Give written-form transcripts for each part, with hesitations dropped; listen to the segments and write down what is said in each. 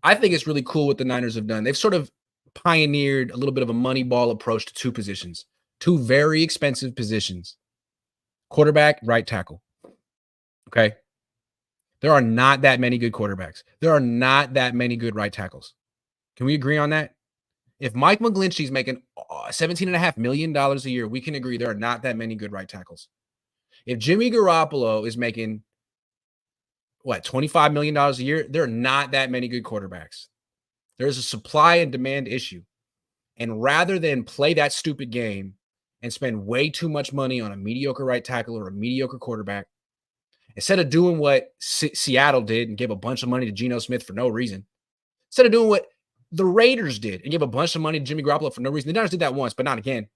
I think it's really cool what the Niners have done. They've sort of pioneered a little bit of a money ball approach to two positions, two very expensive positions: quarterback, right tackle. Okay. There are not that many good quarterbacks. There are not that many good right tackles. Can we agree on that? If Mike McGlinchey's making $17.5 million a year, we can agree there are not that many good right tackles. If Jimmy Garoppolo is making, $25 million a year, there are not that many good quarterbacks. There's a supply and demand issue. And rather than play that stupid game and spend way too much money on a mediocre right tackle or a mediocre quarterback, instead of doing what Seattle did and give a bunch of money to Geno Smith for no reason, instead of doing what the Raiders did and give a bunch of money to Jimmy Garoppolo for no reason, the Niners did that once, but not again.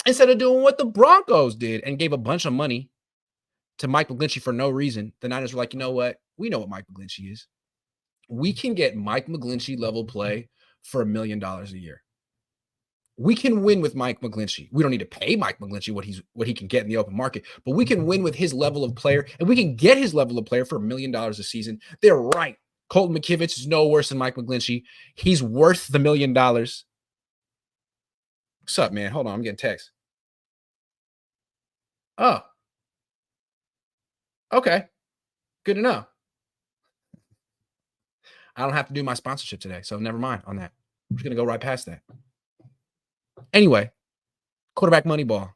Instead of doing what the Broncos did and gave a bunch of money to Mike McGlinchey for no reason, the Niners were like, you know what? We know what Mike McGlinchey is. We can get Mike McGlinchey level play for $1 million a year. We can win with Mike McGlinchey. We don't need to pay Mike McGlinchey what he can get in the open market, but we can win with his level of player, and we can get his level of player for $1 million a season. They're right. Colton McKivitz is no worse than Mike McGlinchey. He's worth the $1 million. What's up, man? Hold on, I'm getting text. Oh, okay. Good to know. I don't have to do my sponsorship today, so never mind on that. I'm just going to go right past that. Anyway, quarterback money ball.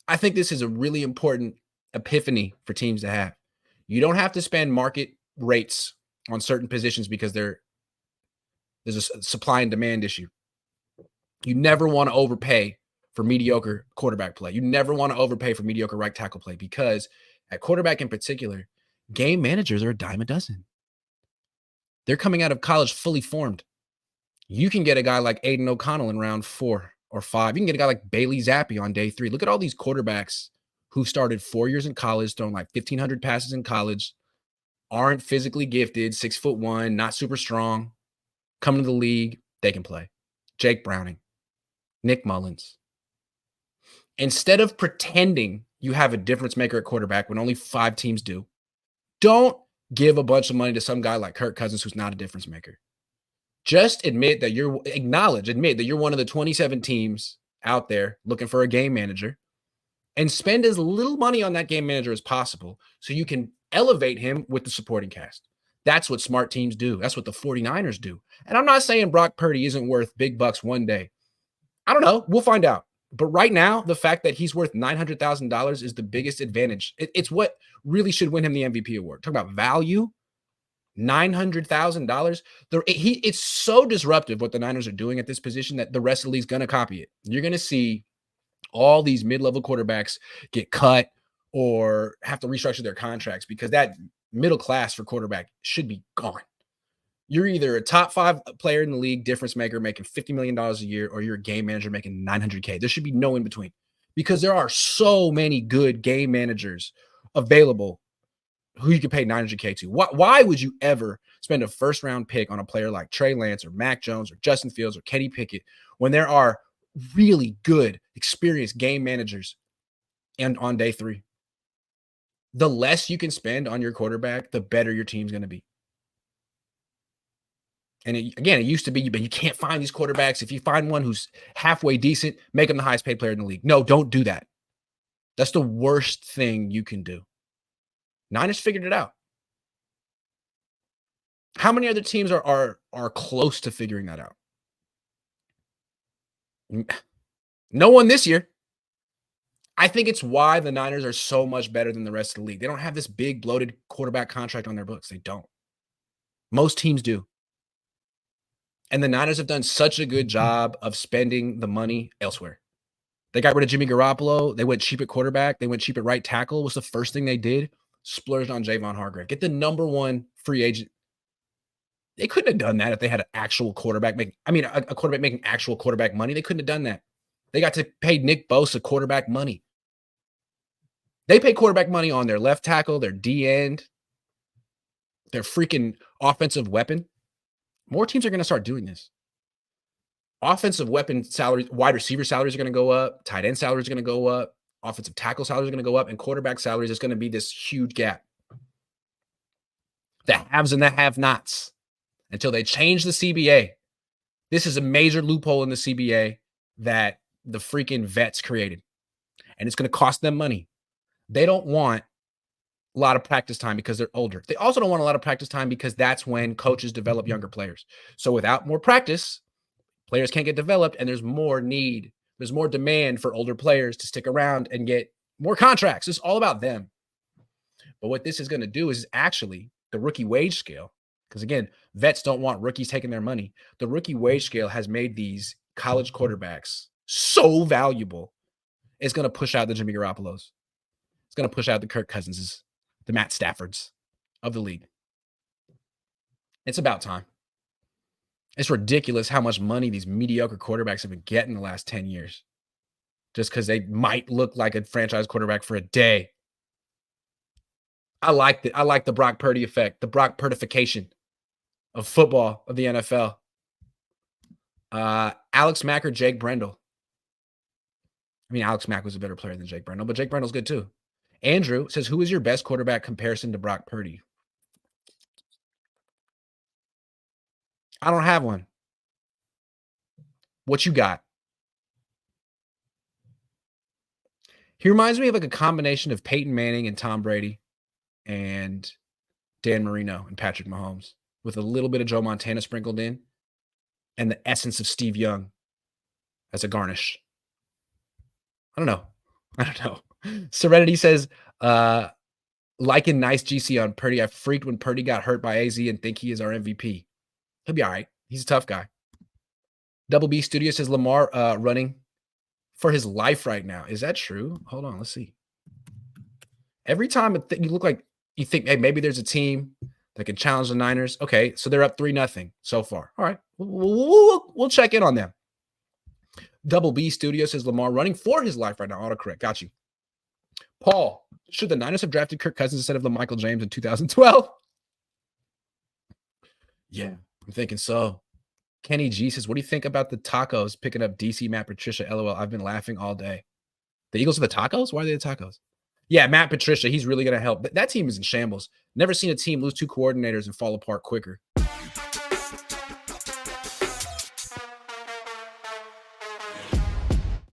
I think this is a really important epiphany for teams to have. You don't have to spend market rates on certain positions because there's a supply and demand issue. You never want to overpay for mediocre quarterback play. You never want to overpay for mediocre right tackle play because at quarterback in particular, game managers are a dime a dozen. They're coming out of college fully formed. You can get a guy like Aiden O'Connell in round 4 or 5. You can get a guy like Bailey Zappi on day 3. Look at all these quarterbacks who started 4 years in college, throwing like 1,500 passes in college, aren't physically gifted, 6'1", not super strong, coming to the league, they can play. Jake Browning, Nick Mullins. Instead of pretending you have a difference maker at quarterback when only 5 teams do, don't give a bunch of money to some guy like Kirk Cousins who's not a difference maker. Just admit that admit that you're one of the 27 teams out there looking for a game manager and spend as little money on that game manager as possible so you can elevate him with the supporting cast. That's what smart teams do. That's what the 49ers do. And I'm not saying Brock Purdy isn't worth big bucks one day. I don't know. We'll find out. But right now, the fact that he's worth $900,000 is the biggest advantage. It's what really should win him the MVP award. Talk about value. $900,000. It's so disruptive what the Niners are doing at this position that the rest of the league's going to copy it. You're going to see all these mid-level quarterbacks get cut or have to restructure their contracts because that middle class for quarterback should be gone. You're either a top 5 player in the league, difference maker, making $50 million a year, or you're a game manager making $900K. There should be no in between because there are so many good game managers available who you could pay $900K to. Why would you ever spend a first-round pick on a player like Trey Lance or Mac Jones or Justin Fields or Kenny Pickett when there are really good, experienced game managers and on day 3? The less you can spend on your quarterback, the better your team's going to be. And it used to be, but you can't find these quarterbacks. If you find one who's halfway decent, make them the highest paid player in the league. No, don't do that. That's the worst thing you can do. Niners figured it out. How many other teams are close to figuring that out? No one this year. I think it's why the Niners are so much better than the rest of the league. They don't have this big bloated quarterback contract on their books. They don't. Most teams do. And the Niners have done such a good job of spending the money elsewhere. They got rid of Jimmy Garoppolo. They went cheap at quarterback. They went cheap at right tackle. What's the first thing they did? Splurged on Javon Hargrave. Get the number 1 free agent. They couldn't have done that if they had an actual quarterback a quarterback making actual quarterback money. They couldn't have done that. They got to pay Nick Bosa quarterback money. They pay quarterback money on their left tackle, their D end, their freaking offensive weapon. More teams are going to start doing this. Offensive weapon salaries, wide receiver salaries are going to go up. Tight end salaries are going to go up. Offensive tackle salaries are going to go up. And quarterback salaries is going to be this huge gap. The haves and the have-nots. until they change the CBA. This is a major loophole in the CBA that the freaking vets created, and it's going to cost them money. They don't want a lot of practice time because they're older. They also don't want a lot of practice time because that's when coaches develop younger players. So without more practice, players can't get developed, and there's more need. There's more demand for older players to stick around and get more contracts. It's all about them. But what this is going to do is actually the rookie wage scale, because again, vets don't want rookies taking their money. The rookie wage scale has made these college quarterbacks so valuable. It's going to push out the Jimmy Garoppolos. It's going to push out the Kirk Cousinses, the Matt Staffords of the league. It's about time. It's ridiculous how much money these mediocre quarterbacks have been getting the last 10 years just because they might look like a franchise quarterback for a day. I like the Brock Purdy effect, the Brock Purdification of football, of the NFL. Alex Mack or Jake Brendel? I mean, Alex Mack was a better player than Jake Brendel, but Jake Brendel's good too. Andrew says, who is your best quarterback comparison to Brock Purdy? I don't have one. What you got? He reminds me of like a combination of Peyton Manning and Tom Brady and Dan Marino and Patrick Mahomes with a little bit of Joe Montana sprinkled in and the essence of Steve Young as a garnish. I don't know. Serenity says, liking nice GC on Purdy. I freaked when Purdy got hurt by AZ and think he is our MVP. He'll be all right. He's a tough guy. Double B Studio says Lamar running for his life right now. Is that true? Hold on. Let's see. Every time you look like you think, hey, maybe there's a team that can challenge the Niners. Okay, so they're up 3-0 so far. All right. We'll check in on them. Double B Studio says Lamar running for his life right now. Autocorrect. Got you. Paul, should the Niners have drafted Kirk Cousins instead of Michael James in 2012? Yeah, I'm thinking so. Kenny G says, what do you think about the Tacos picking up DC Matt Patricia? LOL. I've been laughing all day. The Eagles are the Tacos? Why are they the Tacos? Yeah, Matt Patricia. He's really going to help. That team is in shambles. Never seen a team lose 2 coordinators and fall apart quicker.